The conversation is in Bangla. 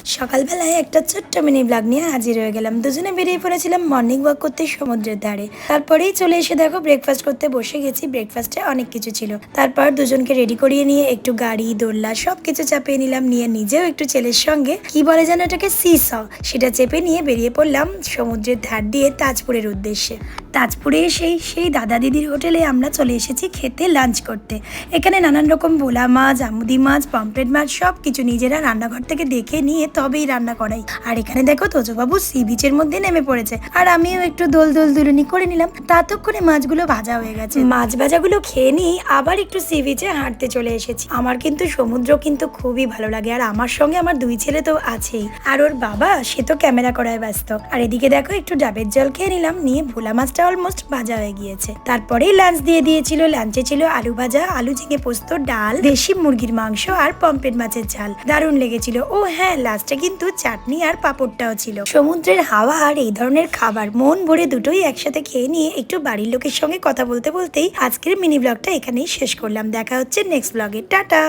সকালবেলায় একটা ছোট্ট মিনি ব্লগ নিয়ে হাজির হয়ে গেলাম। দুজনে বেরিয়ে পড়েছিলাম মর্নিং ওয়াক করতে সমুদ্রের ধারে। তারপরেই চলে এসে দেখো ব্রেকফাস্ট করতে বসে গেছি। ব্রেকফাস্টে অনেক কিছু ছিল। তারপর দুজনকে রেডি করিয়ে নিয়ে একটু গাড়ি দোলনা সবকিছু চাপিয়ে নিলাম, নিয়ে নিজেও একটু ছেলের সঙ্গে কি বলে যেন এটাকে সি সেটা চেপে নিয়ে বেরিয়ে পড়লাম সমুদ্রের ধার দিয়ে তাজপুরের উদ্দেশ্যে। তাজপুরে এসেই সেই দাদা দিদির হোটেলে আমরা চলে এসেছি খেতে, লাঞ্চ করতে। এখানে নানান রকম ভোলা মাছ, আমুদি মাছ, পমফ্রেট মাছ সব কিছু নিজেরা রান্নাঘর থেকে দেখে নিয়ে তবেই রান্না করাই। আর এখানে দেখো তোজবাবু সি বিচের মধ্যে নেমে পড়েছে, আর আমিও একটু দোল দুলুনি করে নিলাম। ততক্ষণে মাছগুলো ভাজা হয়ে গেছে। মাছ ভাজাগুলো খেয়ে নিয়ে আবার একটু সি বিচে হাঁটতে চলে এসেছি। আমার কিন্তু সমুদ্র কিন্তু খুবই ভালো লাগে, আর আমার সঙ্গে আমার দুই ছেলে তো আছেই, আর ওর বাবা সে তো ক্যামেরা করায় ব্যস্ত। আর এদিকে দেখো একটু ডাবের জল খেয়ে নিলাম, নিয়ে ভোলা মাছটা অলমোস্ট ভাজা হয়ে গিয়েছে। তারপরেই লাঞ্চ দিয়ে দিয়েছিল। লাঞ্চে ছিল আলু ভাজা, আলু ঝিঙে পোস্ত, ডাল, দেশি মুরগির মাংস আর পমফ্রেট মাছের ঝাল। দারুণ লেগেছিল। ও হ্যাঁ, লাস্টে কিন্তু চাটনি আর পাঁপড়টাও ছিল। সমুদ্রের হাওয়া আর এই ধরনের খাবার মন ভরে দুটোই একসাথে খেয়ে নিয়ে একটু বাড়ির লোকের সঙ্গে কথা বলতে বলতেই আজকের মিনি ব্লগটা এখানেই শেষ করলাম। দেখা হচ্ছে নেক্সট ব্লগে। টাটা।